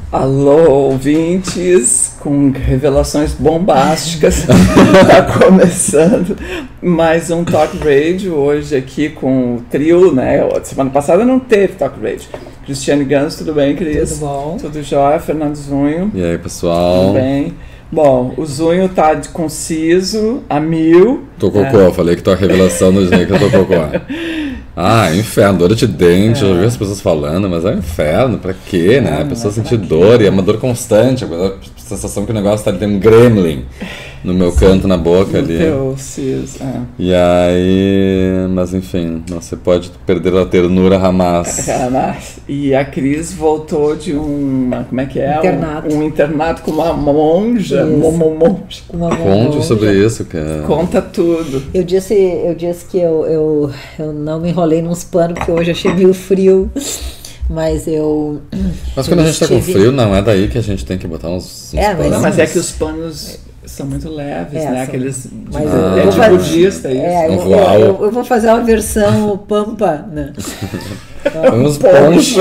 Alô, ouvintes, com revelações bombásticas. Está começando mais um Talk Radio, hoje aqui com o trio, né? Semana passada não teve Talk Radio. Cristiane Gans, tudo bem, Cris? Tudo bom? Tudo jóia, Fernando Zunho. E aí, pessoal? Tudo bem. Bom, o Zunho tá de conciso, a mil. Tô cocô, falei que tô a revelação do jeito que eu tô cocô. Ah, inferno, dor de dente, eu já vi as pessoas falando, mas é um inferno, pra quê, né? A pessoa sentir dor e é uma dor constante, a sensação que o negócio tá ali, tem um gremlin no meu canto, na boca ali. E aí, mas enfim, não se pode perder a ternura jamais. E a Cris voltou de como é que é? Internato. Um internato com uma monja. Conte sobre isso, cara. Conta tudo. Eu disse que eu não me enrolei nos panos, porque hoje achei meio frio. Mas quando a gente tá com frio, não é daí que a gente tem que botar uns panos. Mas é que os panos são muito leves, né? Aqueles de budista, isso. Eu vou fazer uma versão pampa, né? Uns ponchos.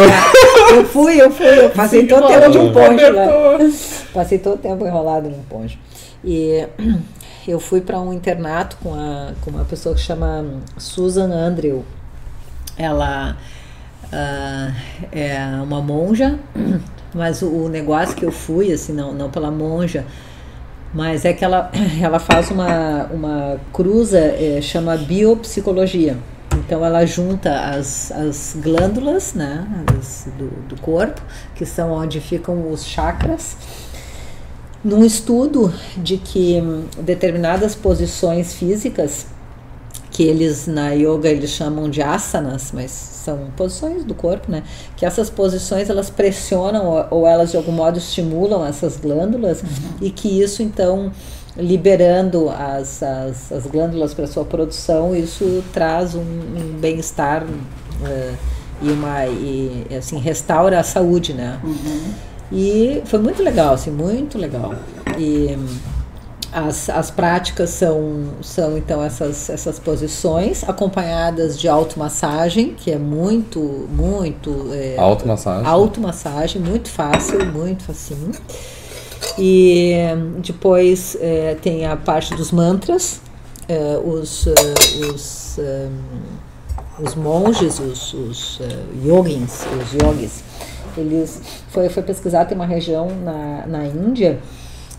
Eu passei todo o tempo de um poncho lá. Passei todo o tempo enrolado num poncho. E eu fui para um internato com uma pessoa que chama Susan Andrew. Ela é uma monja, mas o negócio que eu fui, assim, não pela monja, mas é que ela faz uma cruza, chama biopsicologia. Então ela junta as glândulas, né, do corpo, que são onde ficam os chakras, num estudo de que determinadas posições físicas, que eles na yoga eles chamam de asanas, mas são posições do corpo, né? Que essas posições elas pressionam ou elas de algum modo estimulam essas glândulas, e que isso então, liberando as glândulas para sua produção, isso traz um bem-estar e assim restaura a saúde, né? E foi muito legal, assim, muito legal. E as práticas são então essas posições acompanhadas de automassagem, que é muito automassagem, muito fácil, muito facinho. E depois tem a parte dos mantras, os monges, os yogis, eles foi pesquisar, tem uma região na Índia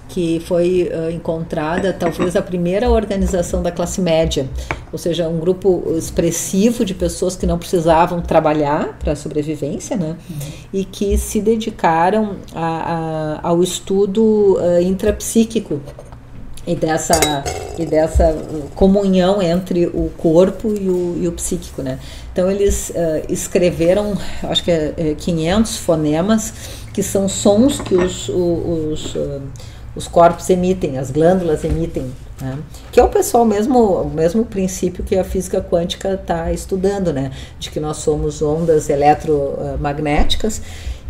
que foi encontrada talvez a primeira organização da classe média, ou seja, um grupo expressivo de pessoas que não precisavam trabalhar para a sobrevivência, né? E que se dedicaram ao estudo intrapsíquico e dessa comunhão entre o corpo e o psíquico, né? Então eles escreveram, acho que 500 fonemas, que são sons que os corpos emitem, as glândulas emitem, né? Que é o pessoal o mesmo princípio que a física quântica está estudando, né? De que nós somos ondas eletromagnéticas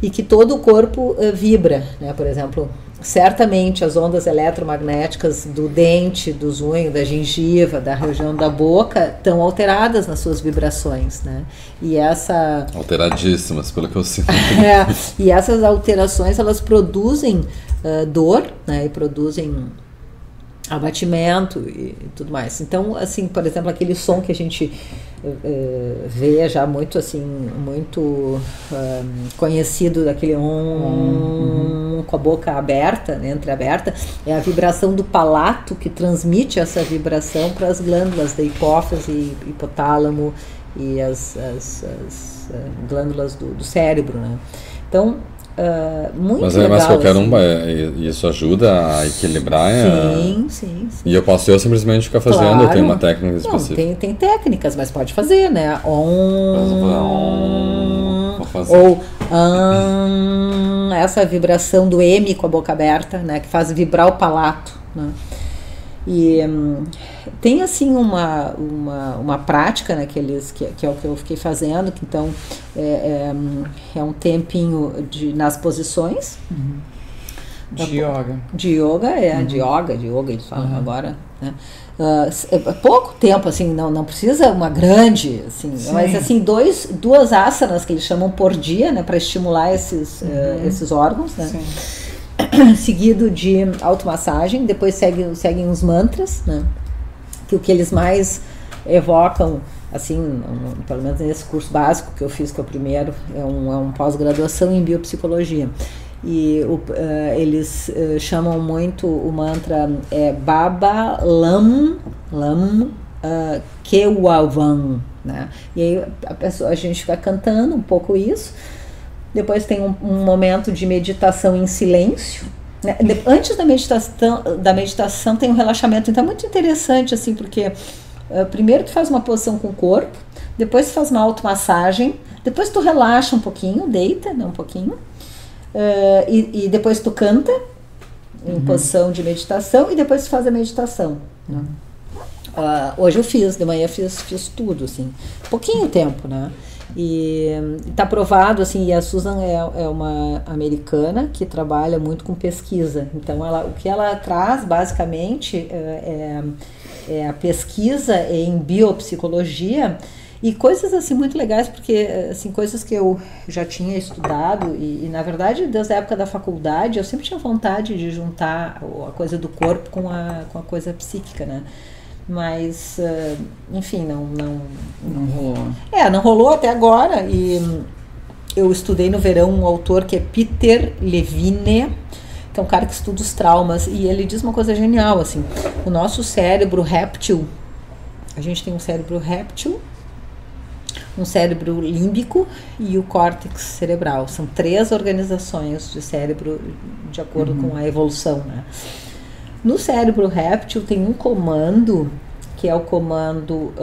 e que todo o corpo vibra, né? Por exemplo, certamente as ondas eletromagnéticas do dente, do zunho, da gengiva, da região da boca estão alteradas nas suas vibrações, né? E alteradíssimas, pelo que eu sinto. E essas alterações elas produzem dor, né? E produzem abatimento e tudo mais. Então, assim, por exemplo, aquele som que a gente vê já muito conhecido, daquele com a boca aberta, né, entreaberta, é a vibração do palato que transmite essa vibração para as glândulas da hipófise, hipotálamo e as glândulas do cérebro, né? Então, muito mas legal. Mas qualquer isso ajuda a equilibrar? Sim. E eu posso simplesmente ficar fazendo, ou tem uma técnica específica? Não, tem técnicas, mas pode fazer, né? Essa vibração do M com a boca aberta, né? Que faz vibrar o palato, né? E tem assim uma prática, né, que é o que eu fiquei fazendo, que então é um tempinho nas posições, De yoga. De yoga, de yoga eles falam agora, né? Pouco tempo, assim, não precisa uma grande, assim, mas assim, duas asanas que eles chamam por dia, né, para estimular esses órgãos, né? Seguido de automassagem, depois seguem os mantras, né? Que o que eles mais evocam, assim, pelo menos nesse curso básico que eu fiz, que é o primeiro, é um pós-graduação em biopsicologia. E eles chamam muito o mantra Baba Lam Kewavan, né? E aí a gente vai cantando um pouco isso. Depois tem um momento de meditação em silêncio, né? Antes da meditação tem um relaxamento. Então é muito interessante, assim, porque primeiro tu faz uma posição com o corpo, depois tu faz uma automassagem, depois tu relaxa um pouquinho, deita, né, um pouquinho. E depois tu canta em posição de meditação e depois tu faz a meditação, né? Hoje eu de manhã fiz tudo, assim, pouquinho tempo, né? E tá provado, assim, e a Susan é uma americana que trabalha muito com pesquisa. Então o que ela traz basicamente é a pesquisa em biopsicologia. E coisas assim muito legais, porque assim, coisas que eu já tinha estudado e na verdade desde a época da faculdade eu sempre tinha vontade de juntar a coisa do corpo com a coisa psíquica, né? Mas enfim, não rolou. Não rolou até agora. E eu estudei no verão um autor que é Peter Levine, que é um cara que estuda os traumas, e ele diz uma coisa genial, assim: o nosso cérebro réptil, a gente tem um cérebro réptil, um cérebro límbico e o córtex cerebral. São 3 organizações de cérebro de acordo com a evolução, né? No cérebro réptil tem um comando, que é o comando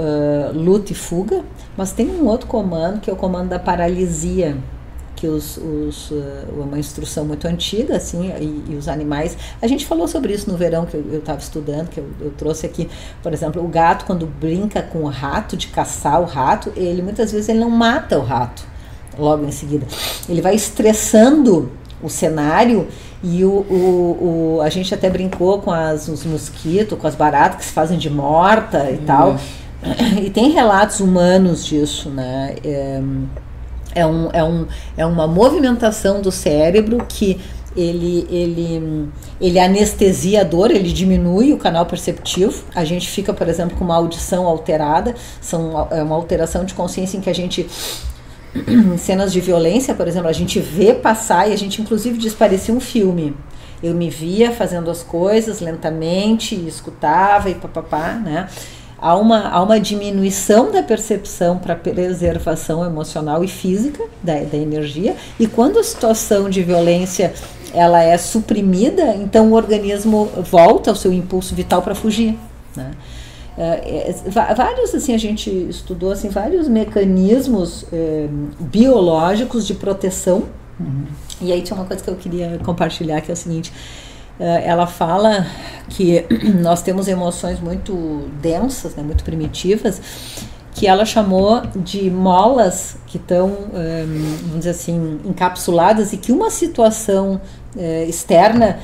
luta e fuga, mas tem um outro comando, que é o comando da paralisia, que uma instrução muito antiga, assim, e os animais. A gente falou sobre isso no verão, que eu estava estudando, que eu trouxe aqui, por exemplo, o gato, quando brinca com o rato, de caçar o rato, muitas vezes ele não mata o rato logo em seguida. Ele vai estressando o cenário e a gente até brincou com os mosquitos, com as baratas que se fazem de morta e tal. E tem relatos humanos disso, né? É uma movimentação do cérebro que ele anestesia a dor, ele diminui o canal perceptivo. A gente fica, por exemplo, com uma audição alterada. É uma alteração de consciência em que a gente, em cenas de violência, por exemplo, a gente vê passar, e a gente inclusive diz, parecia um filme. Eu me via fazendo as coisas lentamente, escutava e papapá, né? Há uma diminuição da percepção para preservação emocional e física da energia, e quando a situação de violência ela é suprimida, então o organismo volta ao seu impulso vital para fugir, né? Vários, assim, a gente estudou, assim, vários mecanismos biológicos de proteção. E aí tinha uma coisa que eu queria compartilhar, que é o seguinte: ela fala que nós temos emoções muito densas, né, muito primitivas, que ela chamou de molas que estão, vamos dizer assim, encapsuladas, e que uma situação externa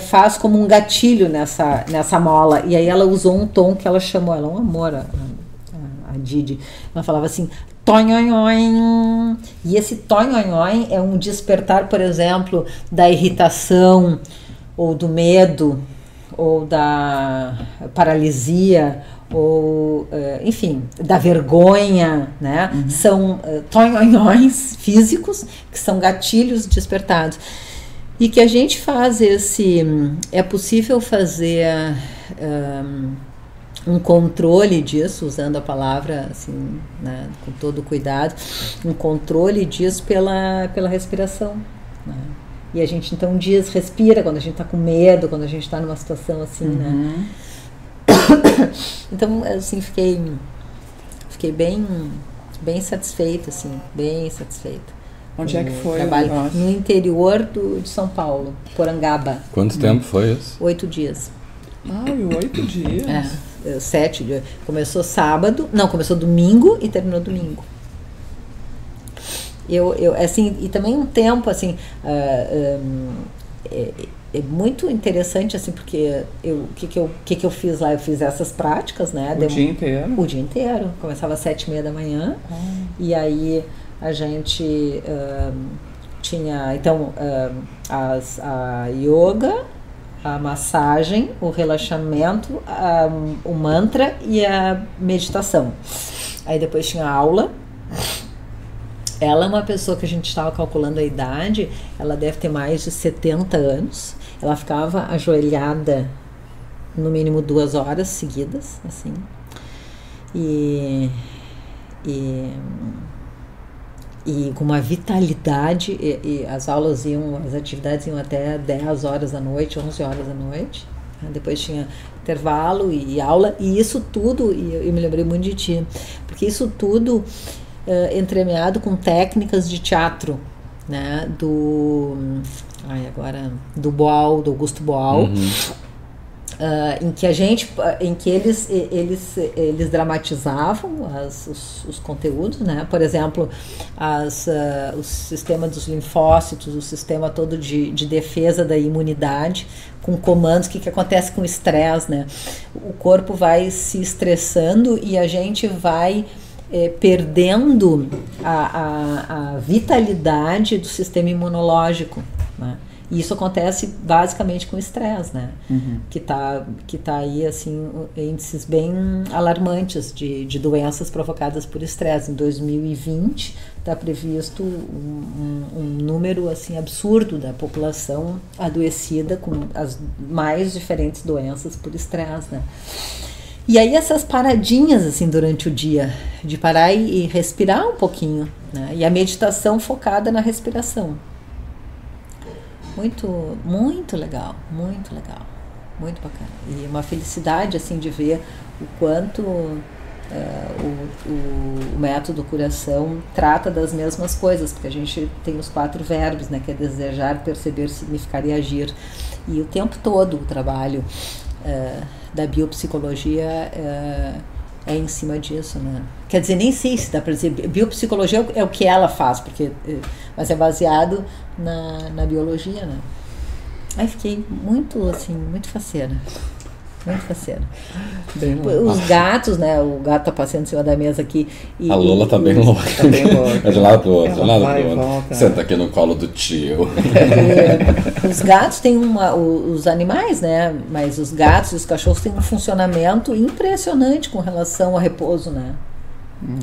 faz como um gatilho nessa mola. E aí ela usou um tom que ela chamou, ela é um amor, a Didi, ela falava assim: tonhonhon. E esse tonhonhon é um despertar, por exemplo, da irritação, ou do medo, ou da paralisia, ou enfim, da vergonha, né? São tonhonhões físicos que são gatilhos despertados. E que a gente faz é possível fazer um controle disso, usando a palavra assim, né, com todo cuidado, um controle disso pela respiração, né? E a gente então respira quando a gente está com medo, quando a gente está numa situação assim, né? Então, assim, fiquei bem satisfeita, assim, bem satisfeita. Onde é que foi? Trabalho no interior de São Paulo, Porangaba. Quanto tempo foi isso? 8 dias. 8 dias? 7 dias. Começou começou domingo e terminou domingo. Eu assim, e também um tempo, assim, é muito interessante, assim, porque o que eu fiz lá? Eu fiz essas práticas, né? O dia inteiro? O dia inteiro. Começava às 7h30 da manhã. E aí a gente tinha, então, a yoga, a massagem, o relaxamento, o mantra e a meditação. Aí depois tinha a aula. Ela é uma pessoa que a gente estava calculando a idade, ela deve ter mais de 70 anos. Ela ficava ajoelhada no mínimo 2 horas seguidas, assim. E com uma vitalidade, e as aulas as atividades iam até 10 horas da noite, 11 horas da noite. Depois tinha intervalo e aula, e isso tudo, e eu me lembrei muito de ti, porque isso tudo entremeado com técnicas de teatro, né, do Boal, do Augusto Boal, em que eles dramatizavam os conteúdos, né? Por exemplo, o sistema dos linfócitos, o sistema todo de defesa da imunidade, com comandos, o que acontece com o estresse, né? O corpo vai se estressando e a gente vai perdendo a vitalidade do sistema imunológico, né? E isso acontece basicamente com o estresse, né? Que tá aí, assim, índices bem alarmantes de doenças provocadas por estresse. Em 2020 está previsto um número, assim, absurdo da população adoecida com as mais diferentes doenças por estresse, né? E aí essas paradinhas, assim, durante o dia, de parar e respirar um pouquinho, né? E a meditação focada na respiração. Muito, muito legal, muito legal, muito bacana. E uma felicidade, assim, de ver o quanto o método curação trata das mesmas coisas, porque a gente tem os 4 verbos, né, que é desejar, perceber, significar e agir. E o tempo todo o trabalho da biopsicologia é em cima disso, né? Quer dizer, nem sei se dá para dizer, biopsicologia é o que ela faz, mas é baseado na biologia, né? Aí fiquei muito, assim, muito faceira. Muito faceira. Os gatos, né? O gato tá passando em cima da mesa aqui. A Lola tá bem louca. Tá bem louca. É de lado pro outro, de lado pro outro. Senta aqui no colo do tio. Os gatos têm os animais, né? Mas os gatos e os cachorros têm um funcionamento impressionante com relação ao repouso, né?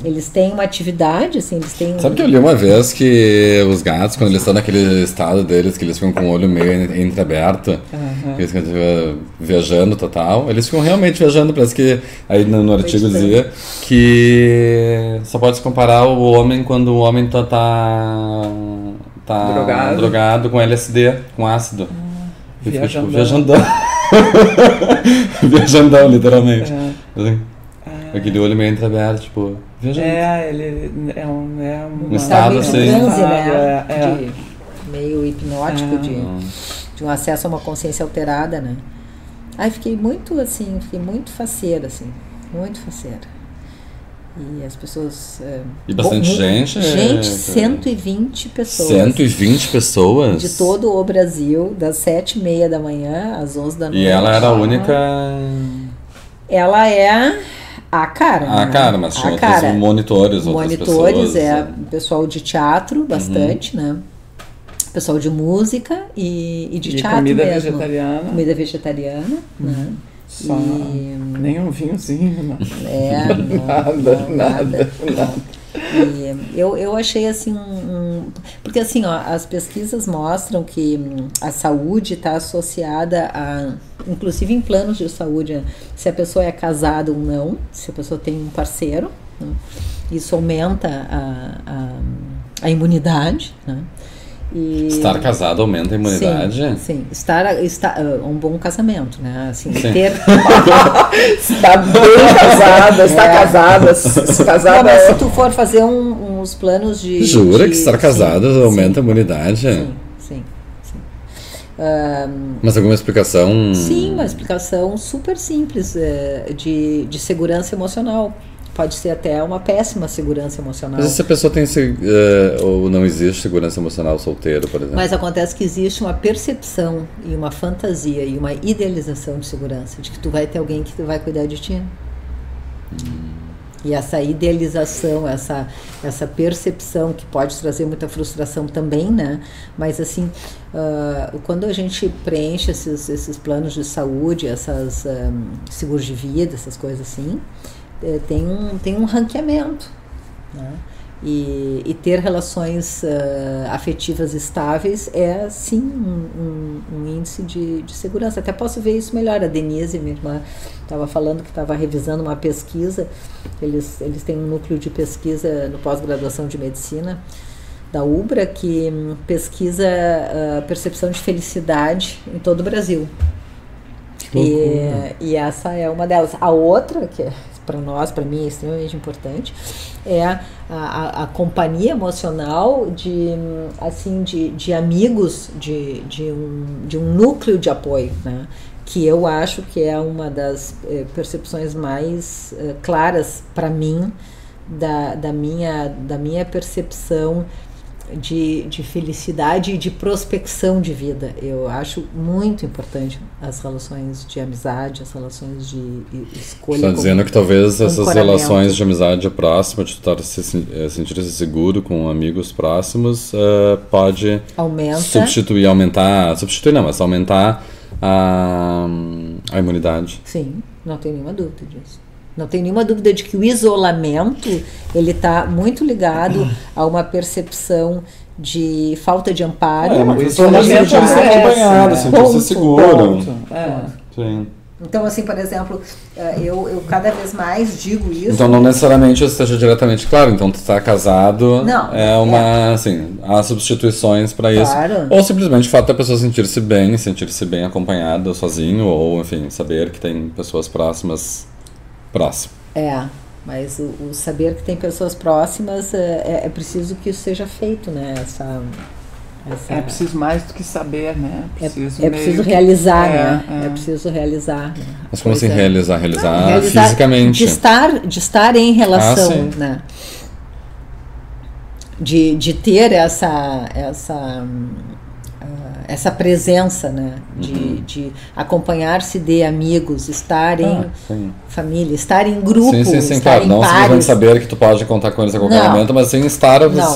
Eles têm uma atividade, assim, eles têm... Sabe que eu li uma vez que os gatos, quando eles estão naquele estado deles, que eles ficam com o olho meio entreaberto, que eles ficam viajando total, eles ficam realmente viajando, parece que aí no artigo dizia que só pode se comparar o homem quando o homem tá drogado com LSD, com ácido. Viajandão. Viajandão, literalmente. Assim. Aquele olho meio entreaberto, tipo, viajando. Ele é um estado assim. Transe, né? Meio hipnótico, de um acesso a uma consciência alterada, né? Aí fiquei muito, assim, faceira, assim, muito faceira. E as pessoas... E bastante gente? Gente, 120 pessoas. 120 pessoas? De todo o Brasil, das 7h30 da manhã às 11 da noite. E ela era a única... Ela é... A cara, mas tinha outros monitores, outras pessoas. Monitores, pessoal de teatro, bastante, né? Pessoal de música e de teatro comida mesmo. Vegetariana. Comida vegetariana, né? Só nem um vinhozinho, não. Nada. E eu achei, assim, porque, assim, ó, as pesquisas mostram que a saúde está associada a, inclusive em planos de saúde, né? Se a pessoa é casada ou não, se a pessoa tem um parceiro, né? Isso aumenta a imunidade, né? E estar casado aumenta a imunidade? Sim. Estar um bom casamento, né? Assim, ter... Está bem casada, está casada. Se casada. Mas se tu for fazer uns planos de... Jura que estar casada aumenta a imunidade? Sim. Mas alguma explicação? Sim, uma explicação super simples de segurança emocional. pode ser até uma péssima segurança emocional. Mas se a pessoa tem ou não existe segurança emocional solteiro, por exemplo? Mas acontece que existe uma percepção e uma fantasia e uma idealização de segurança, de que tu vai ter alguém que vai cuidar de ti. E essa idealização, essa percepção que pode trazer muita frustração também, né? Mas assim, quando a gente preenche esses planos de saúde, essas seguros de vida, essas coisas assim, tem um ranqueamento, né? E ter relações afetivas estáveis é, sim, um índice de segurança. Até posso ver isso melhor. A Denise, minha irmã, estava falando que estava revisando uma pesquisa. Eles têm um núcleo de pesquisa no pós-graduação de medicina da UBRA que pesquisa a percepção de felicidade em todo o Brasil. E essa é uma delas. A outra, que para mim é extremamente importante, é a companhia emocional de amigos, de um núcleo de apoio, né? Que eu acho que é uma das percepções mais claras para mim da minha percepção de felicidade e de prospecção de vida. Eu acho muito importante as relações de amizade, as relações de escolha. Está dizendo que talvez essas relações de amizade próxima, de tu sentir-se seguro com amigos próximos, pode aumentar a imunidade. Sim, não tenho nenhuma dúvida disso. Não tem nenhuma dúvida de que o isolamento ele está muito ligado a uma percepção de falta de amparo. O isolamento é ser acompanhado, sentir-se seguro. Sim. Então, assim, por exemplo, eu cada vez mais digo isso. Então, não necessariamente isso esteja diretamente claro. Então, tu está casado, assim, há substituições para isso. Claro. Ou simplesmente o fato da pessoa sentir-se bem acompanhada, sozinho, ou, enfim, saber que tem pessoas próximas. Mas o saber que tem pessoas próximas, é preciso que isso seja feito, né? É preciso mais do que saber, né? Preciso realizar, né? É preciso realizar. Né? Mas como assim realizar? Realizar fisicamente? De estar em relação, né? De ter essa presença, né? De acompanhar-se de amigos, estar em família, estar em grupo, sim, claro. Não simplesmente saber que tu pode contar com eles a qualquer momento, mas sim se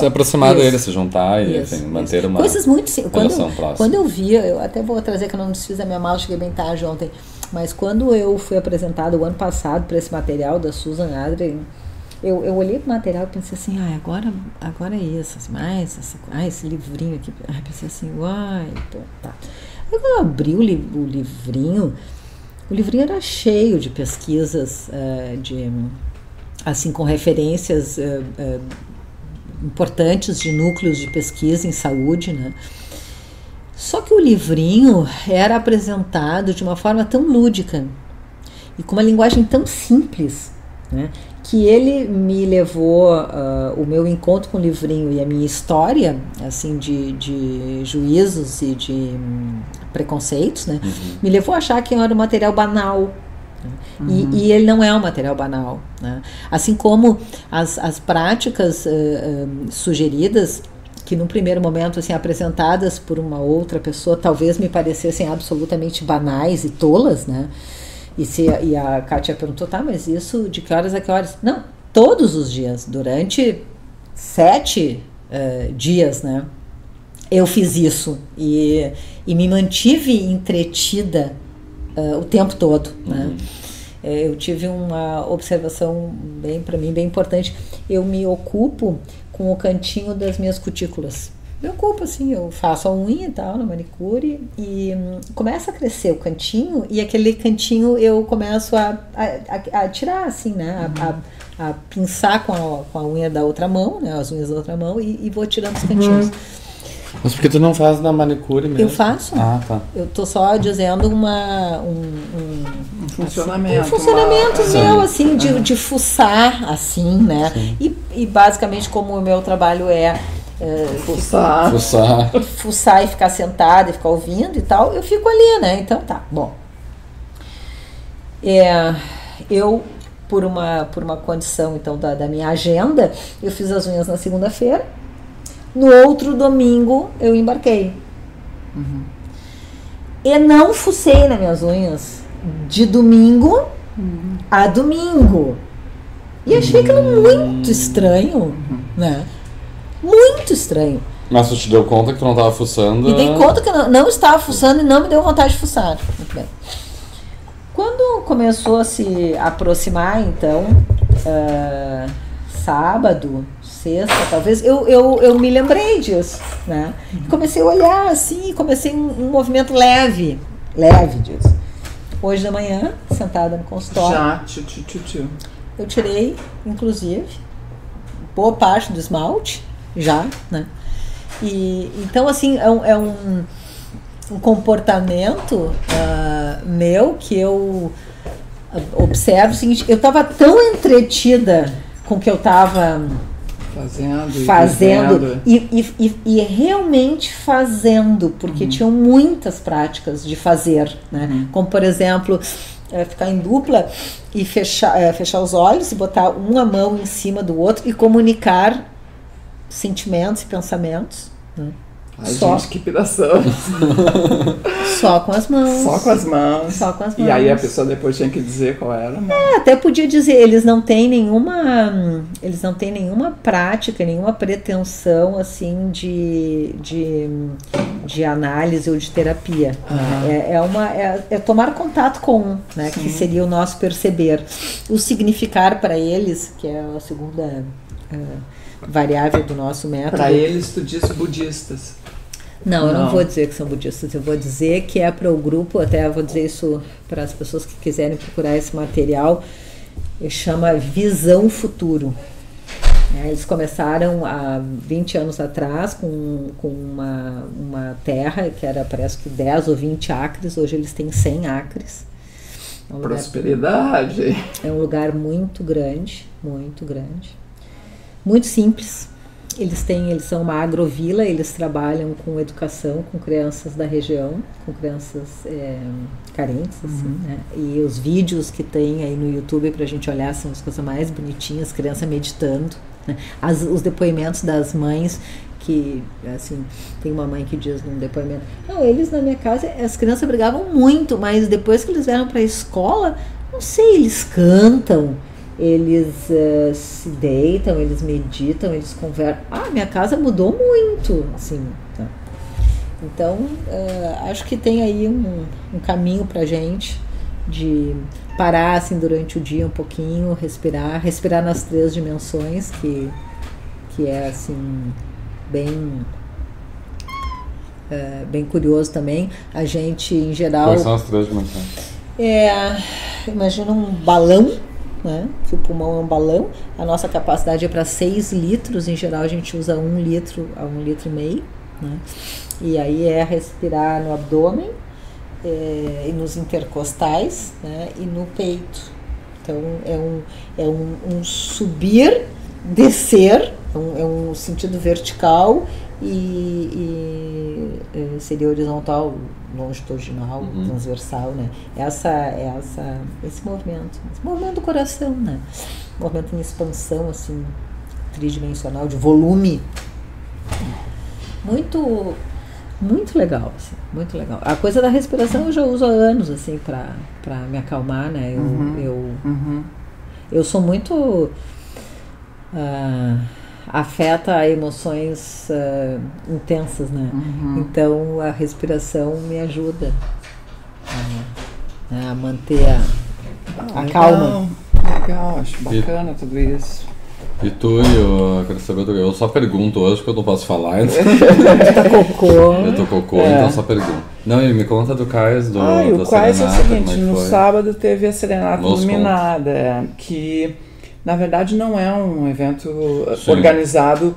aproximar deles, se juntar e enfim, manter uma coisas muito relação próxima. Quando eu via, eu até vou trazer que eu não desfiz a minha mala, cheguei bem tarde ontem, mas quando eu fui apresentado o ano passado para esse material da Susan Adrien, eu olhei para o material e pensei assim, agora é isso, assim, esse livrinho aqui. Aí pensei assim, então tá. Aí quando eu abri o livrinho era cheio de pesquisas, assim, com referências importantes de núcleos de pesquisa em saúde, né? Só que o livrinho era apresentado de uma forma tão lúdica e com uma linguagem tão simples, né? Que ele me levou, o meu encontro com o livrinho e a minha história, assim, de juízos e de preconceitos, né? Me levou a achar que era um material banal. E ele não é um material banal, né? Assim como as práticas sugeridas, que num primeiro momento, assim, apresentadas por uma outra pessoa, talvez me parecessem absolutamente banais e tolas, né? E a Kátia perguntou, mas isso de que horas a que horas? Não, todos os dias, durante 7 dias, né? Eu fiz isso e me mantive entretida o tempo todo, né? Eu tive uma observação para mim bem importante. Eu me ocupo com o cantinho das minhas cutículas. Me ocupo, assim, eu faço a unha e tal, na manicure, e começa a crescer o cantinho, e aquele cantinho eu começo a tirar, assim, né, a pinçar com a unha da outra mão, né, as unhas da outra mão, e vou tirando os cantinhos. Mas por que tu não faz na manicure mesmo? Eu faço. Ah, tá. Eu tô só dizendo um funcionamento. Um funcionamento meu, assim, de fuçar, assim, né, e basicamente como o meu trabalho fuçar e ficar sentada e ficar ouvindo e tal, eu fico ali, né? Então tá, bom. Eu por uma condição, então, da minha agenda, eu fiz as unhas na segunda-feira. No outro domingo, eu embarquei. E não fucei nas minhas unhas de domingo a domingo. E achei aquilo muito estranho, né? Muito estranho. Mas tu te deu conta que tu não estava fuçando? Me dei conta que eu não estava fuçando e não me deu vontade de fuçar. Muito bem. Quando começou a se aproximar, então, sábado, sexta, talvez, eu me lembrei disso, né? Comecei a olhar assim, comecei um movimento leve disso. Hoje de manhã, sentada no consultório, eu tirei, inclusive, boa parte do esmalte, já, né? E, então, assim, é um comportamento meu que eu observo o seguinte: eu estava tão entretida com o que eu estava fazendo e realmente fazendo, porque tinham muitas práticas de fazer, né? Como, por exemplo, ficar em dupla e fechar os olhos e botar uma mão em cima do outro e comunicar sentimentos e pensamentos, né? Ai, gente, que piração. Só com as mãos. Só com as mãos. Só com as mãos. E aí a pessoa depois tinha que dizer qual era. Né? Até podia dizer, eles não têm nenhuma prática, nenhuma pretensão assim de análise ou de terapia. É tomar contato com, né, que seria o nosso perceber. O significar para eles, que é a segunda variável do nosso método. Para eles, tu diz budistas. Não, eu não vou dizer que são budistas, eu vou dizer que é para o grupo, até vou dizer isso para as pessoas que quiserem procurar esse material, chama Visão Futuro. Eles começaram há 20 anos atrás com uma terra que era, parece que 10 ou 20 acres, hoje eles têm 100 acres. Prosperidade! É um lugar muito grande, muito simples. Eles são uma agrovila, eles trabalham com educação, com crianças da região, com crianças carentes, assim, né? E os vídeos que tem aí no YouTube pra gente olhar são as coisas mais bonitinhas, criança meditando, né? Os depoimentos das mães, que, assim, tem uma mãe que diz num depoimento: não, eles na minha casa, as crianças brigavam muito, mas depois que eles vieram pra escola, não sei, eles cantam, eles se deitam, eles meditam, eles conversam. Minha casa mudou muito, assim, tá? Então, acho que tem aí um caminho pra gente de parar, assim, durante o dia um pouquinho, respirar nas 3 dimensões, que é, assim, bem curioso também. A gente, em geral... Quais são as 3 dimensões? Imagina um balão, né? Que o pulmão é um balão, a nossa capacidade é para 6 litros, em geral a gente usa 1 litro a 1,5 litro, né? E aí é respirar no abdômen, e nos intercostais, né? E no peito. Então é um subir, descer, é um sentido vertical e seria horizontal, longitudinal, transversal, né? Esse movimento do coração, né? Movimento em expansão, assim, tridimensional, de volume. Muito, muito legal, assim, muito legal. A coisa da respiração eu já uso há anos, assim, para me acalmar, né? Eu sou muito... afeta emoções intensas, né? Então a respiração me ajuda a manter a calma. Legal, acho bacana tudo isso. E tu, eu quero saber, eu só pergunto hoje que eu não posso falar. Tá cocô. Eu tô cocô, então só pergunto. Não, e me conta do Cais, o Cais é o seguinte, no sábado teve a Serenata Iluminada, que na verdade não é um evento organizado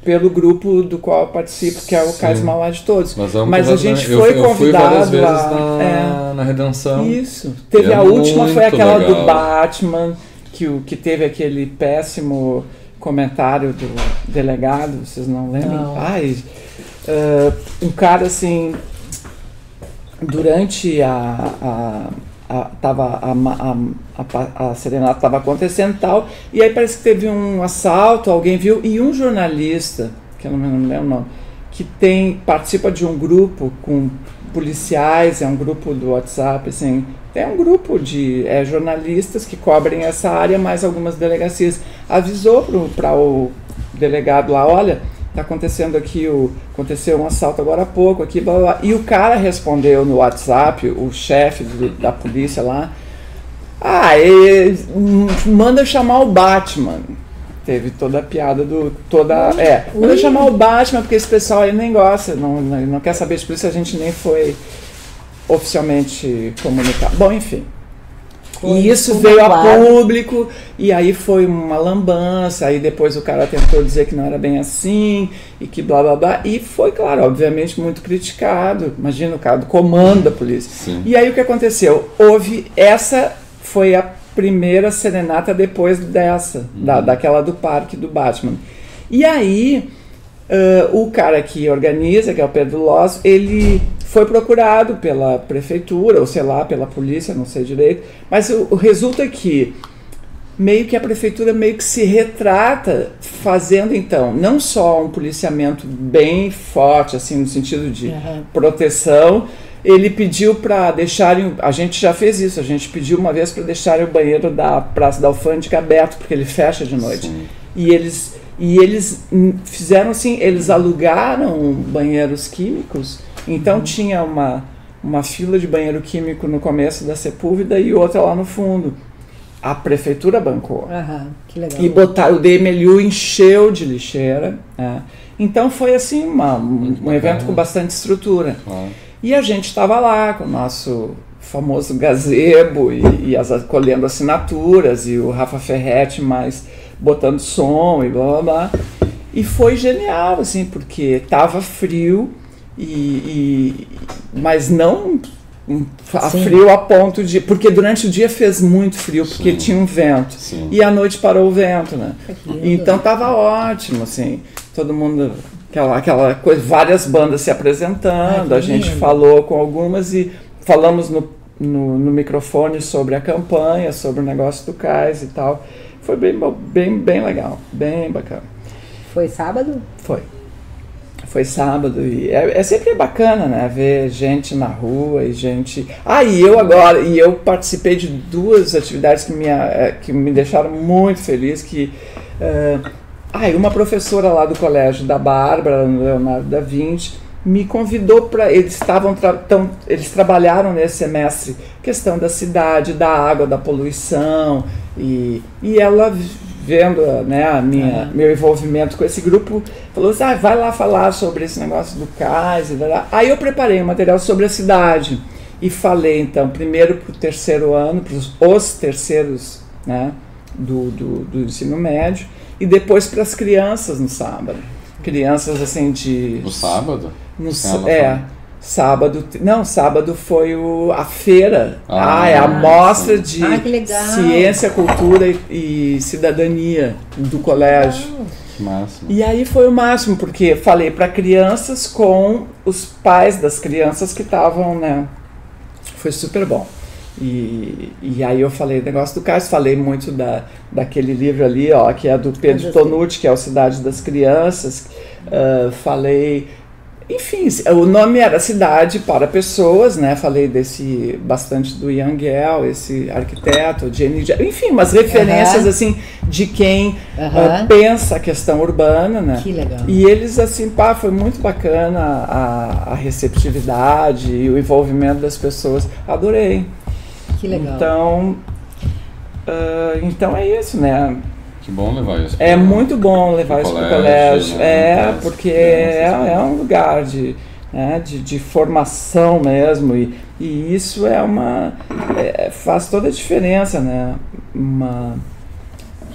pelo grupo do qual eu participo, que é o Cais Mauá de Todos. Mas a gente foi convidado. Eu fui várias vezes na Redenção. Isso. Teve a última, foi aquela legal. Do Batman, que teve aquele péssimo comentário do delegado, vocês não lembram? Um cara assim, durante a a serenata estava acontecendo e tal, e aí parece que teve um assalto, alguém viu, e um jornalista, que eu não me lembro o nome, que participa de um grupo com policiais, é um grupo do WhatsApp, assim, é um grupo de jornalistas que cobrem essa área, mais algumas delegacias, avisou para o delegado lá, olha, está acontecendo aqui, aconteceu um assalto agora há pouco, aqui, blá, blá, e o cara respondeu no WhatsApp, o chefe da polícia lá, manda chamar o Batman. Teve toda a piada manda chamar o Batman, porque esse pessoal aí nem gosta, não quer saber de polícia, a gente nem foi oficialmente comunicado. Bom, enfim. E isso veio a público, e aí foi uma lambança, aí depois o cara tentou dizer que não era bem assim, e que blá blá blá, e foi, claro, obviamente muito criticado, imagina o cara do comando da polícia. Sim. E aí o que aconteceu? Essa foi a primeira serenata depois dessa, daquela do parque do Batman. E aí, o cara que organiza, que é o Pedro Loss, ele foi procurado pela prefeitura, ou sei lá, pela polícia, não sei direito, mas o resulta é que meio que a prefeitura meio que se retrata fazendo, então, não só um policiamento bem forte, assim, no sentido de proteção. Ele pediu para deixarem, a gente já fez isso, a gente pediu uma vez para deixarem o banheiro da Praça da Alfândega aberto, porque ele fecha de noite. Sim. E eles fizeram assim, eles alugaram banheiros químicos, então tinha uma fila de banheiro químico no começo da Sepúlveda e outra lá no fundo. A prefeitura bancou. Que legal. E o DMLU encheu de lixeira. Então foi assim um evento com bastante estrutura. E a gente estava lá com o nosso famoso gazebo e colhendo assinaturas, e o Rafa Ferretti mais botando som e blá blá blá. E foi genial, assim, porque estava frio, mas não frio a ponto de... Porque durante o dia fez muito frio, porque tinha um vento. Sim. E à noite parou o vento, né? Então estava ótimo, assim, todo mundo... Aquela coisa, várias bandas se apresentando, a gente falou com algumas e falamos no microfone sobre a campanha, sobre o negócio do cais e tal. Foi bem legal, bem bacana. Foi sábado? Foi sábado e é sempre bacana, né, ver gente na rua e gente... E eu participei de duas atividades que me deixaram muito feliz, uma professora lá do colégio da Bárbara, no Leonardo da Vinci, me convidou para... Eles trabalharam nesse semestre questão da cidade, da água, da poluição, e ela, vendo, né, meu envolvimento com esse grupo, falou assim, vai lá falar sobre esse negócio do cais. Aí eu preparei um material sobre a cidade e falei, então, primeiro para o terceiro ano, para os terceiros, né, do ensino médio, e depois para as crianças no sábado. Crianças assim de... No sábado? Sábado. Não, sábado foi a feira. A mostra de ciência, cultura e cidadania do colégio. Que máximo. E aí foi o máximo, porque falei para crianças com os pais das crianças que estavam, né? Foi super bom. E aí eu falei o negócio do cais, falei muito daquele livro ali, que é do Pedro Tonucci, que é o Cidade das Crianças. Falei, enfim, o nome era Cidade para Pessoas, né? Falei bastante do Ian Gell, esse arquiteto, enfim, umas referências assim de quem pensa a questão urbana, né? Que legal. E eles assim, foi muito bacana a receptividade e o envolvimento das pessoas. Adorei. Que legal. Então é isso, né? Que bom levar isso. É muito bom levar isso para o colégio. Né? Porque é um lugar de formação mesmo. E isso faz toda a diferença, né?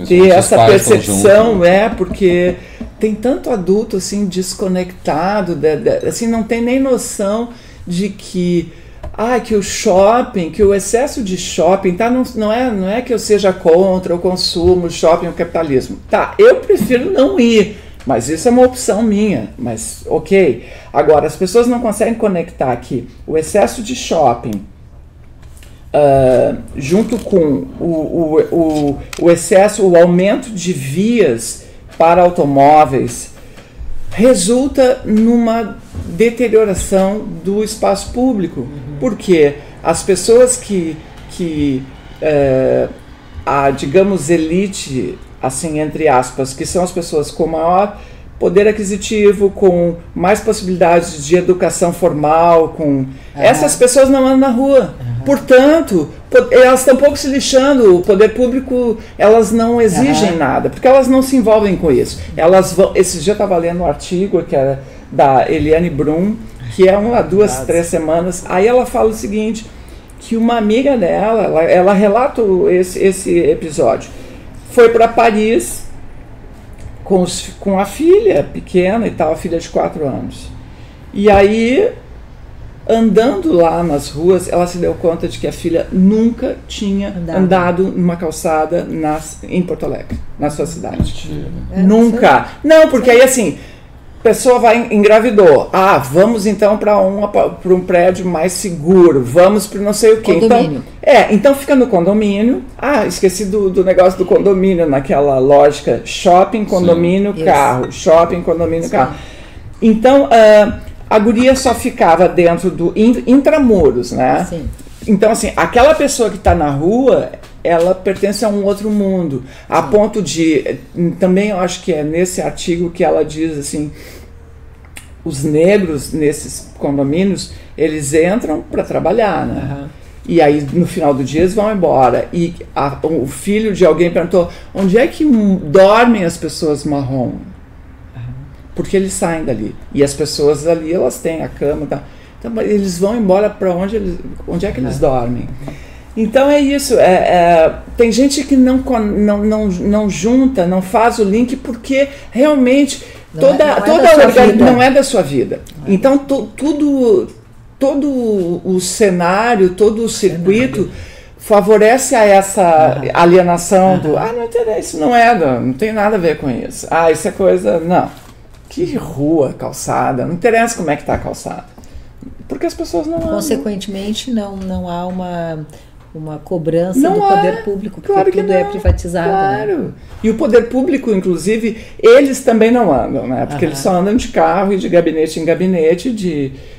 Ter essa percepção, porque tem tanto adulto assim desconectado, assim, não tem nem noção de que que o shopping, que o excesso de shopping, não é que eu seja contra o consumo, o shopping, o capitalismo. Eu prefiro não ir, mas isso é uma opção minha, mas ok. Agora, as pessoas não conseguem conectar que o excesso de shopping junto com o excesso, o aumento de vias para automóveis, resulta numa deterioração do espaço público, porque as pessoas a, digamos, elite, assim, entre aspas, que são as pessoas com maior poder aquisitivo, com mais possibilidades de educação formal, essas pessoas não andam na rua. Portanto, elas estão um pouco se lixando, o poder público, elas não exigem nada, porque elas não se envolvem com isso. Elas vão, esse dia eu estava lendo um artigo que era da Eliane Brum, que é 2, 3 semanas, aí ela fala o seguinte, que uma amiga dela, ela relata esse episódio, foi para Paris com a filha pequena e tal, a filha de 4 anos. E aí, andando lá nas ruas, ela se deu conta de que a filha nunca tinha andado numa calçada em Porto Alegre, na sua cidade. Nunca. Não, porque aí assim, a pessoa engravidou. Vamos então para um prédio mais seguro. Vamos para não sei o quê. Condomínio. Então fica no condomínio. Esqueci do negócio do condomínio, naquela lógica. Shopping, condomínio, carro. Shopping, condomínio, carro. Então, a guria só ficava dentro do intramuros, né? Sim. Então, assim, aquela pessoa que está na rua, ela pertence a um outro mundo, a ponto de, também eu acho que é nesse artigo que ela diz assim, os negros nesses condomínios, eles entram para trabalhar, né? E aí no final do dia eles vão embora, e o filho de alguém perguntou, onde é que dormem as pessoas marrom? Porque eles saem dali, e as pessoas ali, elas têm a cama, tá? Então eles vão embora para onde é que eles dormem? Então é isso, tem gente que não junta, não faz o link, porque realmente não é da sua vida. Então todo o cenário, todo o circuito favorece a essa alienação do, não interessa, isso não tem nada a ver com isso. Isso é coisa, não. Que rua, calçada, não interessa como é que está a calçada. Porque as pessoas não andam. Consequentemente, não há uma cobrança do poder público, porque tudo é privatizado. Claro. Né? E o poder público, inclusive, eles também não andam, né? Porque eles só andam de carro e de gabinete em gabinete,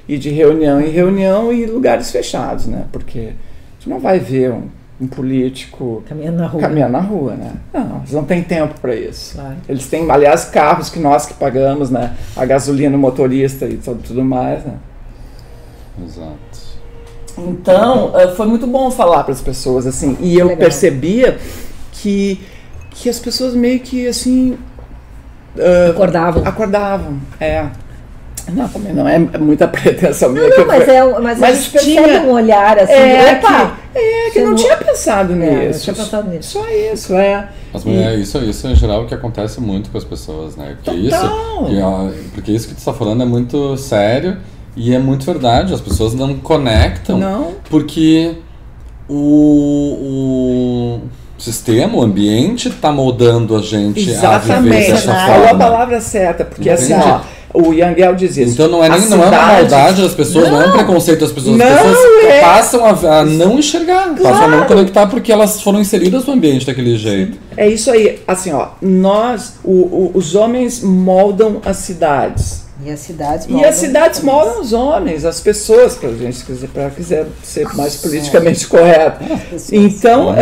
e de reunião em reunião e lugares fechados, né? Porque você não vai ver um político caminhando na rua, né? Não, eles não têm tempo para isso. Claro. Eles têm, aliás, carros que nós que pagamos, né? A gasolina, o motorista e tudo mais, né? Exato. Então, foi muito bom falar para as pessoas, assim, e eu percebia que as pessoas meio que, assim... Acordavam, Não, também não é muita pretensão minha. Mas a gente percebe um olhar assim, que não tinha pensado nisso. Não tinha pensado nisso. Só isso, Mas isso em geral que acontece muito com as pessoas, né? Porque isso que tu está falando é muito sério e é muito verdade. As pessoas não conectam porque o sistema, o ambiente está moldando a gente a viver dessa forma. Falou a palavra certa, porque assim, o Yangel diz isso. Então não é uma maldade das pessoas, não é um preconceito das pessoas. As pessoas passam a não enxergar, passam a não conectar porque elas foram inseridas no ambiente daquele jeito. É isso aí. Assim, os homens moldam as cidades. E as cidades moldam os homens, as pessoas, para a gente quiser ser mais politicamente correto. Então,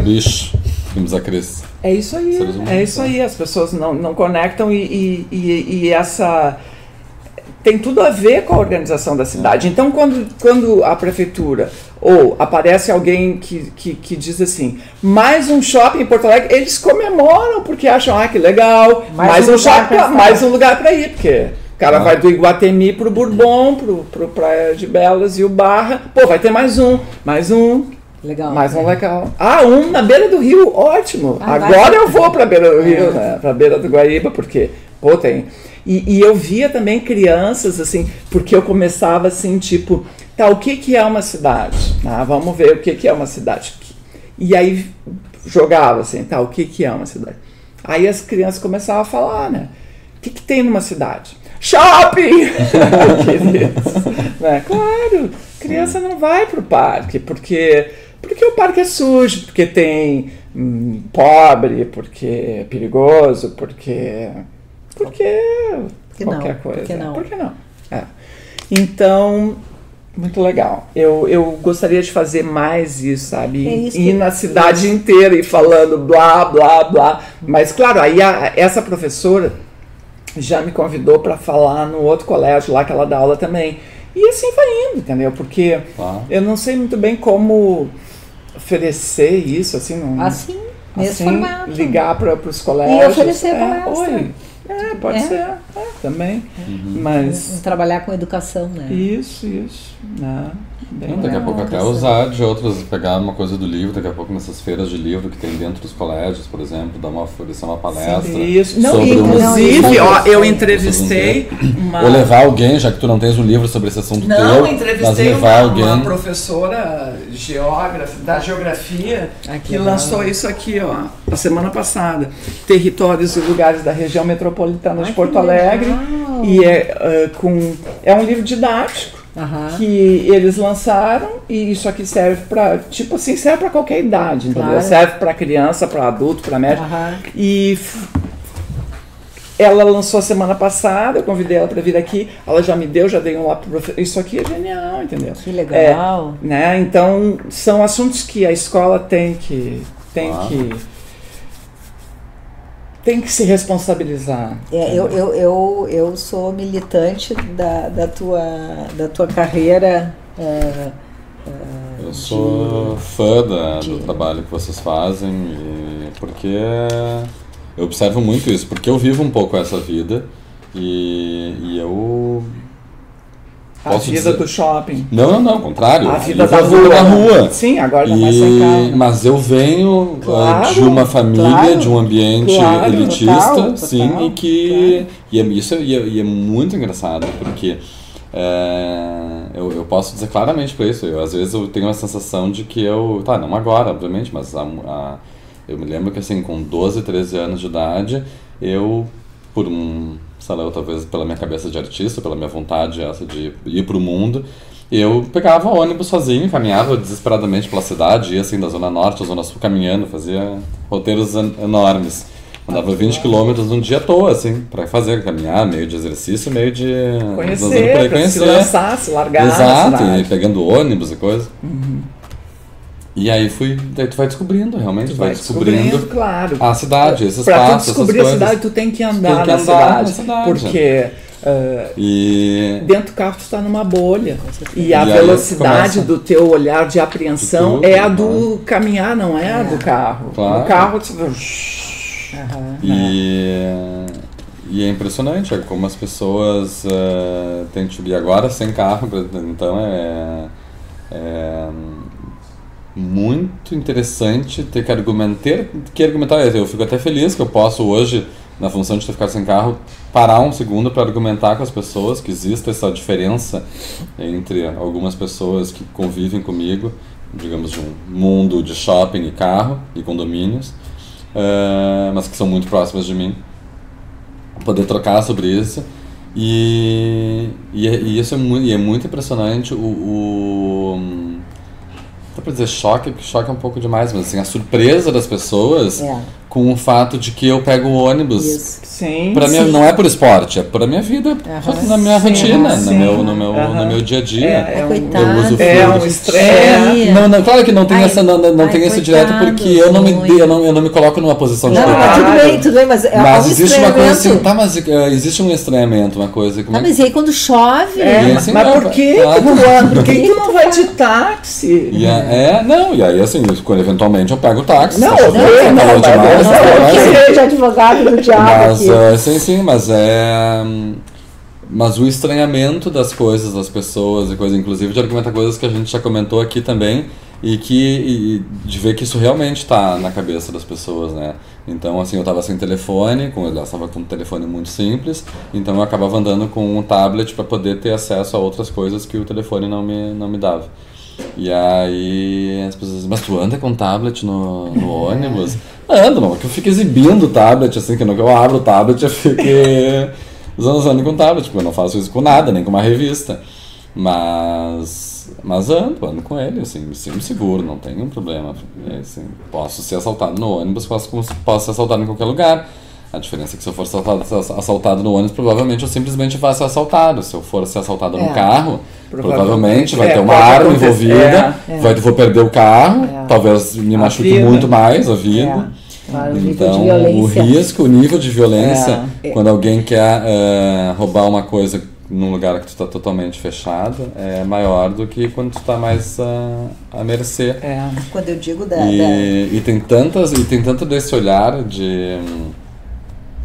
bicho, vimos a Cris. É isso aí, as pessoas não conectam e essa tem tudo a ver com a organização da cidade. Então, quando a prefeitura ou aparece alguém que diz assim, mais um shopping em Porto Alegre, eles comemoram porque acham, que legal, mais um lugar para ir, porque o cara vai do Iguatemi pro Bourbon, pro Praia de Belas e o Barra, vai ter mais um. Legal. Mais um legal. Um na beira do rio, ótimo. Agora eu vou pra beira do rio, né? Pra beira do Guaíba, porque, tem. E eu via também crianças, assim, porque eu começava assim, tipo, o que é uma cidade? Vamos ver o que é uma cidade. E aí jogava assim, o que é uma cidade? Aí as crianças começavam a falar, né? O que tem numa cidade? Shopping! Né? Claro, criança não vai pro parque, porque Porque o parque é sujo, porque tem pobre, porque é perigoso, porque qualquer coisa. Por que não? Então, muito legal. Eu gostaria de fazer mais isso, sabe? Ir na cidade inteira e falando blá, blá, blá. Mas, claro, aí essa professora já me convidou para falar no outro colégio lá que ela dá aula também. E assim vai indo, entendeu? Porque eu não sei muito bem como oferecer isso, assim, nesse formato. Ligar para os colégios. E oferecer palestra. Pode ser, também. Mas trabalhar com educação, né? Isso. Daqui a pouco até usar de outros, pegar uma coisa do livro, daqui a pouco nessas feiras de livro que tem dentro dos colégios, por exemplo, oferecer uma palestra. Isso. Não, inclusive, eu entrevistei ou levar alguém, já que tu não tens um livro sobre esse assunto eu entrevistei uma professora da geografia que lançou isso aqui, a semana passada. Territórios e lugares da região metropolitana de Porto Alegre. E é um livro didático. Que eles lançaram, e isso aqui serve para serve para qualquer idade, entendeu? Serve para criança, para adulto, para médico. E ela lançou semana passada, eu convidei ela para vir aqui, ela já me deu, já dei um lá pro professor. Isso aqui é genial, entendeu? Que legal. Né? Então, são assuntos que a escola tem que se responsabilizar. Eu sou militante da tua carreira. Eu sou fã do trabalho que vocês fazem, porque eu observo muito isso, porque eu vivo um pouco essa vida e eu... A vida do shopping. Não, ao contrário. A vida da rua. Sim, agora já mais sem carro. Mas eu venho de uma família, de um ambiente elitista, total, sim, e é muito engraçado, porque eu posso dizer claramente para isso. Às vezes eu tenho a sensação de que não agora, obviamente, mas eu me lembro que assim, com 12, 13 anos de idade, talvez pela minha cabeça de artista, pela minha vontade essa de ir pro mundo, eu pegava ônibus sozinho, caminhava desesperadamente pela cidade, ia assim da Zona Norte à Zona Sul caminhando, fazia roteiros enormes. Andava 20 quilômetros num dia à toa, assim, pra caminhar, meio de exercício, meio de... Conhecer, se lançar, se largar. Exato, e pegando ônibus e coisa. E aí tu vai descobrindo, realmente, tu vai descobrindo claro. A cidade, esses passos, essas coisas. Pra tu descobrir a cidade, tu tem que andar na cidade. Porque dentro do carro tu está numa bolha. E a velocidade do teu olhar de apreensão é a do caminhar, não é a do carro. Claro. No carro tu... E é impressionante como as pessoas têm que subir agora sem carro, então muito interessante ter que argumentar. Eu fico até feliz que eu posso hoje, na função de ter ficado sem carro, parar um segundo para argumentar com as pessoas que existe essa diferença entre algumas pessoas que convivem comigo, digamos, de um mundo de shopping e carro e condomínios, mas que são muito próximas de mim. Poder trocar sobre isso. E isso é muito impressionante. Dá pra dizer choque, porque choque é um pouco demais, mas assim, a surpresa das pessoas com o fato de que eu pego o ônibus. Isso. Sim, pra mim, não é por esporte, é pra minha vida, na minha rotina, no meu dia a dia. Eu uso um estresse. Não, claro que não tem esse direto, porque eu não me coloco numa posição de coitado. Tudo bem, mas existe uma coisa assim, mas existe um estranhamento, uma coisa que... mas e aí quando chove? Assim, mas por que tu não vai de táxi? E aí assim, quando eventualmente eu pego o táxi. Não, de advogado do diabo aqui. Sim, mas o estranhamento das coisas, das pessoas e coisa, inclusive de argumentar coisas que a gente já comentou aqui também, e de ver que isso realmente está na cabeça das pessoas, né? Então, assim, eu estava sem telefone, eu estava com um telefone muito simples, então eu acabava andando com um tablet para poder ter acesso a outras coisas que o telefone não me dava. E aí as pessoas dizem, mas tu anda com tablet no ônibus? Ando, não, que eu fico exibindo o tablet, assim, que eu abro o tablet eu fico usando com o tablet, porque eu não faço isso com nada, nem com uma revista. Mas Mas ando com ele, assim, me sinto seguro, não tem nenhum problema. Assim, posso ser assaltado no ônibus, posso ser assaltado em qualquer lugar. A diferença é que se eu for assaltado no ônibus, provavelmente eu simplesmente vou ser assaltado. Se eu for ser assaltado no carro, provavelmente vai ter uma arma envolvida, vou perder o carro, talvez me machuque muito mais a vida. Claro, então, o nível de violência, quando alguém quer roubar uma coisa num lugar que tu está totalmente fechado, é maior do que quando tu está mais a mercê. Quando eu digo e tem tanto desse olhar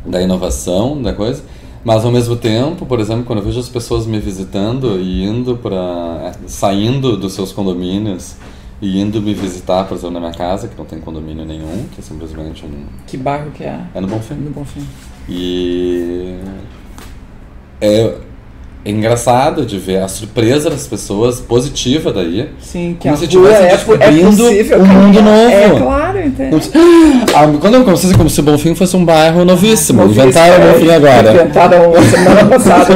da inovação, da coisa, mas ao mesmo tempo, por exemplo, quando eu vejo as pessoas me visitando e saindo dos seus condomínios e indo me visitar, por exemplo, na minha casa, que não tem condomínio nenhum, que é simplesmente Que bairro que é? É no Bonfim. No Bonfim. E é engraçado de ver a surpresa das pessoas, positiva daí. Sim, que como a se rua descobrindo possível um mundo novo. É claro, entende? Quando eu comecei como se o Bonfim fosse um bairro novíssimo. Inventaram o Bonfim agora. Inventaram semana passada,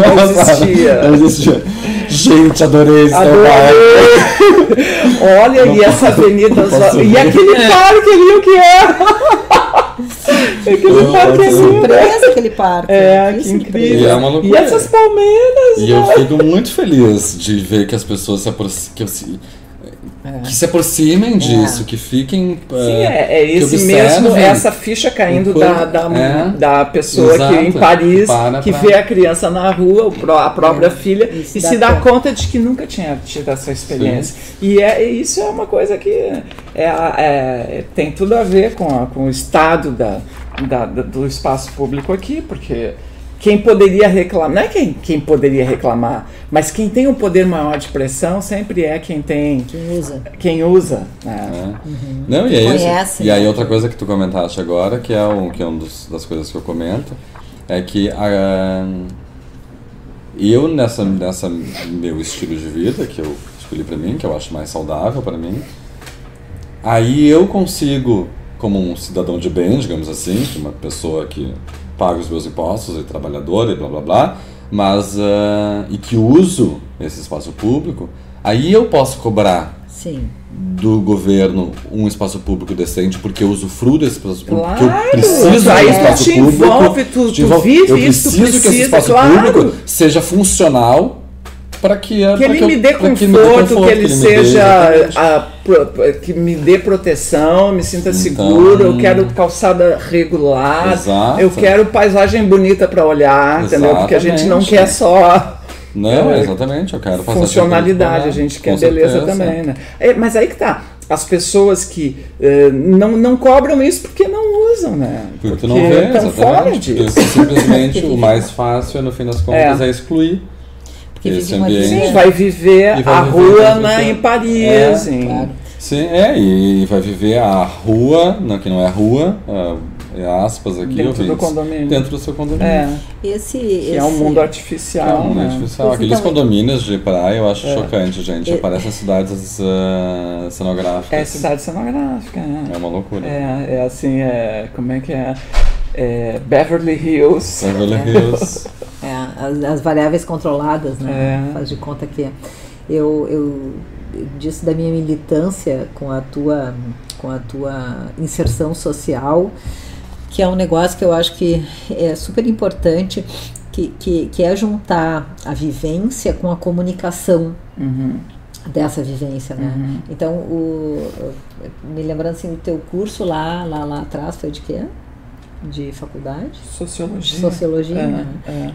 não existia. Gente, adorei esse bairro. Olha, e essa avenida... E aquele parque ali, o que é? Aquele parque é surpresa, aquele parque. Que incrível. E é uma loucura. E essas palmeiras. E eu fico muito feliz de ver que as pessoas que se aproximem disso, que fiquem... Sim, esse mesmo, essa ficha caindo da pessoa que em Paris, que vê a criança na rua, a própria filha, e se dá conta de que nunca tinha tido essa experiência. Sim. E isso é uma coisa que tem tudo a ver com o estado do espaço público aqui, porque... Quem poderia reclamar, não é quem poderia reclamar, mas quem tem um poder maior de pressão sempre é quem usa. Né? Não, e é isso. E aí outra coisa que tu comentaste agora, que é uma das coisas que eu comento, é que eu nessa meu estilo de vida que eu escolhi para mim, que eu acho mais saudável para mim, aí eu consigo, como um cidadão de bem, digamos assim, uma pessoa que paga os meus impostos, e trabalhador e blá blá blá, mas e que uso esse espaço público, aí eu posso cobrar do governo um espaço público decente, porque eu usufruo desse espaço público, porque eu preciso do espaço público, eu preciso que esse espaço público seja funcional para que ele me dê conforto, que ele seja que me dê proteção, me sinta seguro. Eu quero calçada regular, eu quero paisagem bonita para olhar, entendeu? Porque a gente não quer só exatamente, eu quero funcionalidade, a gente quer beleza também, né? Mas aí que tá. As pessoas que não cobram isso porque não usam, né? Porque não vê, estão fora disso. Simplesmente o mais fácil, no fim das contas, é excluir. Esse ambiente. Sim, vai viver a rua em Paris. Claro. Sim, e vai viver a rua, que não é rua, aspas aqui, dentro do condomínio. Dentro do seu condomínio. Que é um mundo artificial. Aqueles condomínios de praia eu acho chocante, gente. Parecem cidades cenográficas. É cidade cenográfica. É uma loucura. Como é que é? Beverly Hills. As variáveis controladas, né? Faz de conta que eu disse da minha militância com a tua inserção social, que é um negócio que eu acho que é super importante, que é juntar a vivência com a comunicação dessa vivência, né? Então, me lembrando assim, o teu curso lá atrás foi de quê? De faculdade? Sociologia, né?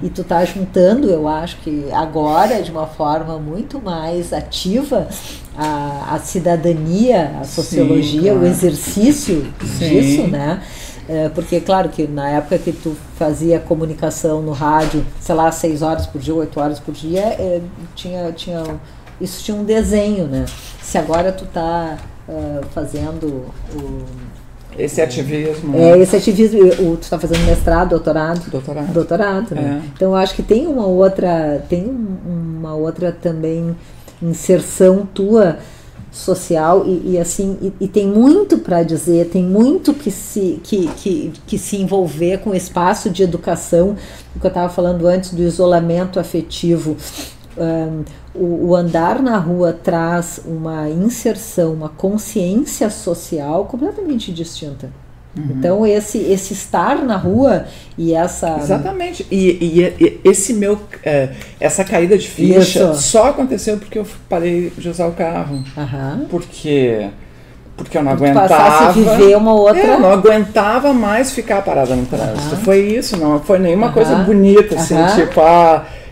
E tu tá juntando, eu acho que agora, de uma forma muito mais ativa, a cidadania, a sociologia, o exercício disso, né? Porque, claro, que na época que tu fazia comunicação no rádio, sei lá, 6 horas por dia, 8 horas por dia, isso tinha um desenho, né? Se agora tu tá fazendo esse ativismo. Esse ativismo, tu está fazendo mestrado, doutorado, né? Então eu acho que tem uma outra também inserção tua social e assim, e tem muito para dizer, tem muito que se envolver com o espaço de educação, o que eu estava falando antes do isolamento afetivo. o andar na rua traz uma inserção, uma consciência social completamente distinta. Então esse estar na rua e essa... Exatamente. E essa caída de ficha só aconteceu porque eu parei de usar o carro. Porque eu não aguentava. Passasse a viver uma outra... Eu não aguentava mais ficar parada no trânsito. Foi isso, não foi nenhuma coisa bonita, assim, tipo,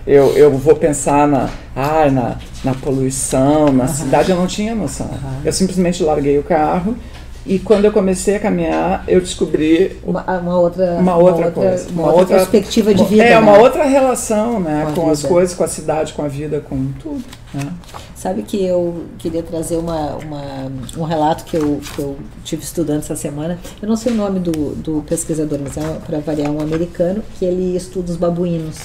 eu vou pensar na poluição, na cidade, eu não tinha noção. Eu simplesmente larguei o carro. E quando eu comecei a caminhar, eu descobri uma outra coisa. Uma outra perspectiva de vida. Uma outra relação, né? Com as coisas, com a cidade, com a vida, com tudo. Né? Sabe que eu queria trazer um relato que eu tive estudando essa semana. Eu não sei o nome do pesquisador, mas é, para variar, um americano, que ele estuda os babuínos.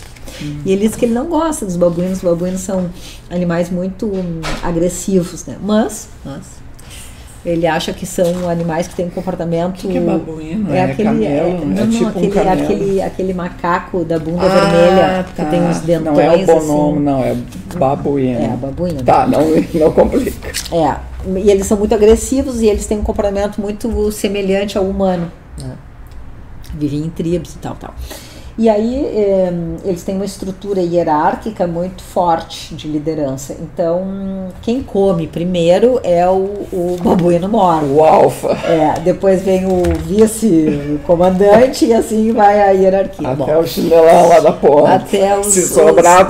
E ele diz que ele não gosta dos babuínos. Os babuínos são animais muito agressivos, né? Mas ele acha que são animais que têm um comportamento... O que é babuíno? Aquele macaco da bunda vermelha, que tem uns dentões. Não é o bonomo, não, é babuíno. É, babuíno. Tá, não complica. E eles são muito agressivos e eles têm um comportamento muito semelhante ao humano. Né? Vivem em tribos e tal. E aí eles têm uma estrutura hierárquica muito forte de liderança. Então, quem come primeiro é o babuíno mor. O alfa. Depois vem o vice-comandante e assim vai a hierarquia. Até o chinelão lá da porra. Se sobrar.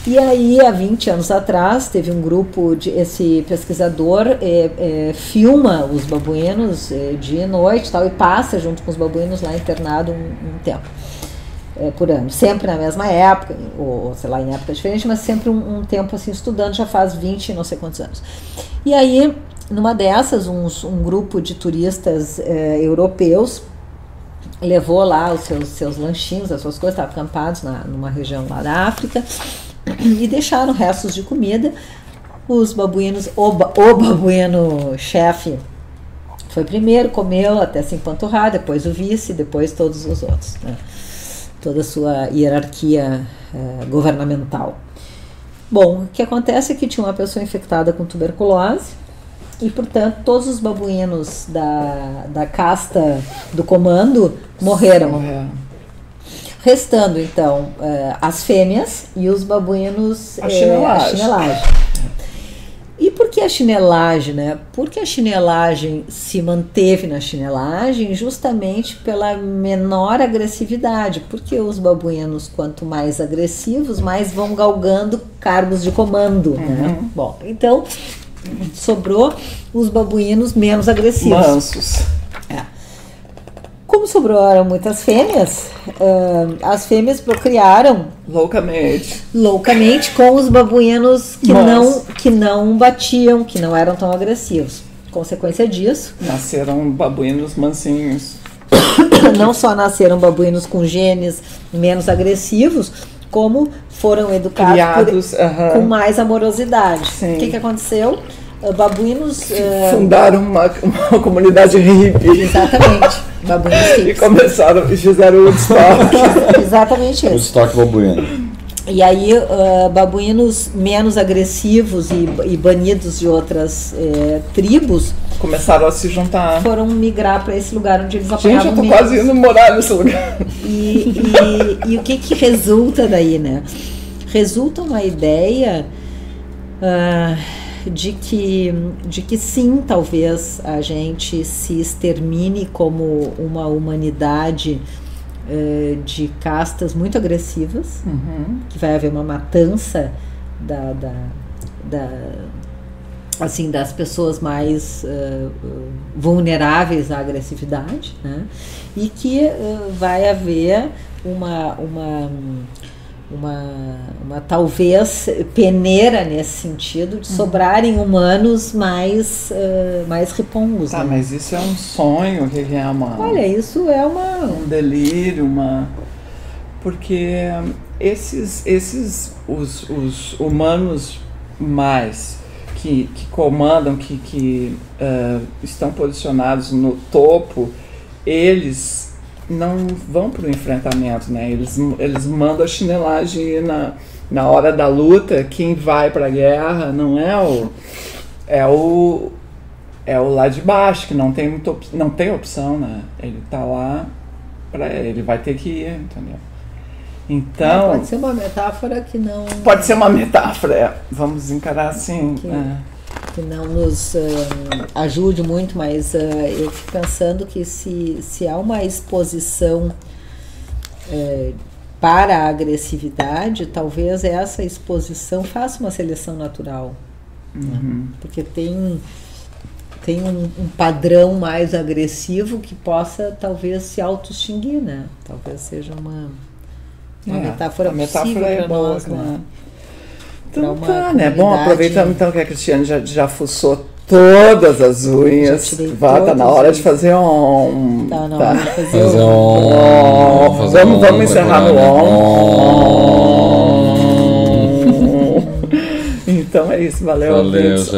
E aí, há 20 anos atrás, teve um grupo esse pesquisador filma os babuínos dia e noite e passa junto com os babuínos lá internado um tempo por ano. Sempre na mesma época, ou sei lá, em época diferente, mas sempre um tempo assim estudando, já faz 20 não sei quantos anos. E aí, numa dessas, um grupo de turistas europeus levou lá os seus lanchinhos, as suas coisas, estavam acampados numa região lá da África, e deixaram restos de comida. Os babuínos, o babuíno chefe foi primeiro, comeu até se empanturrar, depois o vice, depois todos os outros, né? Toda a sua hierarquia governamental. Bom, o que acontece é que tinha uma pessoa infectada com tuberculose e, portanto, todos os babuínos da casta do comando morreram. Restando, então, as fêmeas e os babuínos, a chinelagem. E por que a chinelagem, né? Porque a chinelagem se manteve na chinelagem justamente pela menor agressividade, porque os babuínos, quanto mais agressivos, mais vão galgando cargos de comando, né? Bom, então, sobrou os babuínos menos agressivos. Mansos. Como sobraram muitas fêmeas, as fêmeas procriaram loucamente com os babuínos que não batiam, que não eram tão agressivos. Consequência disso, nasceram babuínos mansinhos. Não só nasceram babuínos com genes menos agressivos, como foram educados com mais amorosidade. Sim. O que aconteceu? Babuínos fundaram uma comunidade hippie. Exatamente. Babuínos hippies. E fizeram o Woodstock. Exatamente isso. Woodstock babuíno. E aí, babuínos menos agressivos e banidos de outras tribos começaram a se juntar. Foram migrar para esse lugar onde eles apanhavam menos. Gente, eu tô quase indo morar nesse lugar. E o que resulta daí, né? Resulta uma ideia de que sim, talvez a gente se extermine como uma humanidade de castas muito agressivas, que vai haver uma matança das pessoas mais vulneráveis à agressividade, né? E que vai haver uma talvez peneira nesse sentido de sobrarem humanos mais ripongos. Tá, né? Mas isso é um sonho, o que é uma... Olha, isso é um delírio, porque os humanos mais que comandam, que estão posicionados no topo, eles não vão para o enfrentamento, né? Eles mandam a chinelagem ir Na hora da luta, quem vai pra guerra não é o lá de baixo, que não tem opção, né? Ele tá lá, ele vai ter que ir, entendeu? Então... Pode ser uma metáfora que não... Pode ser uma metáfora, vamos encarar assim. Que não nos ajude muito, mas eu fico pensando que se há uma exposição para a agressividade, talvez essa exposição faça uma seleção natural. Né? Porque tem um padrão mais agressivo que possa talvez se auto-extinguir, né? Talvez seja uma metáfora possível para nós, né? Então tá, né? Bom, aproveitando então que a Cristiane já fuçou todas as unhas, tá na hora de fazer um... Tá na hora de fazer um... Vamos encerrar no Então é isso, valeu. Valeu, gente.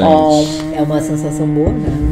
É uma sensação boa, né?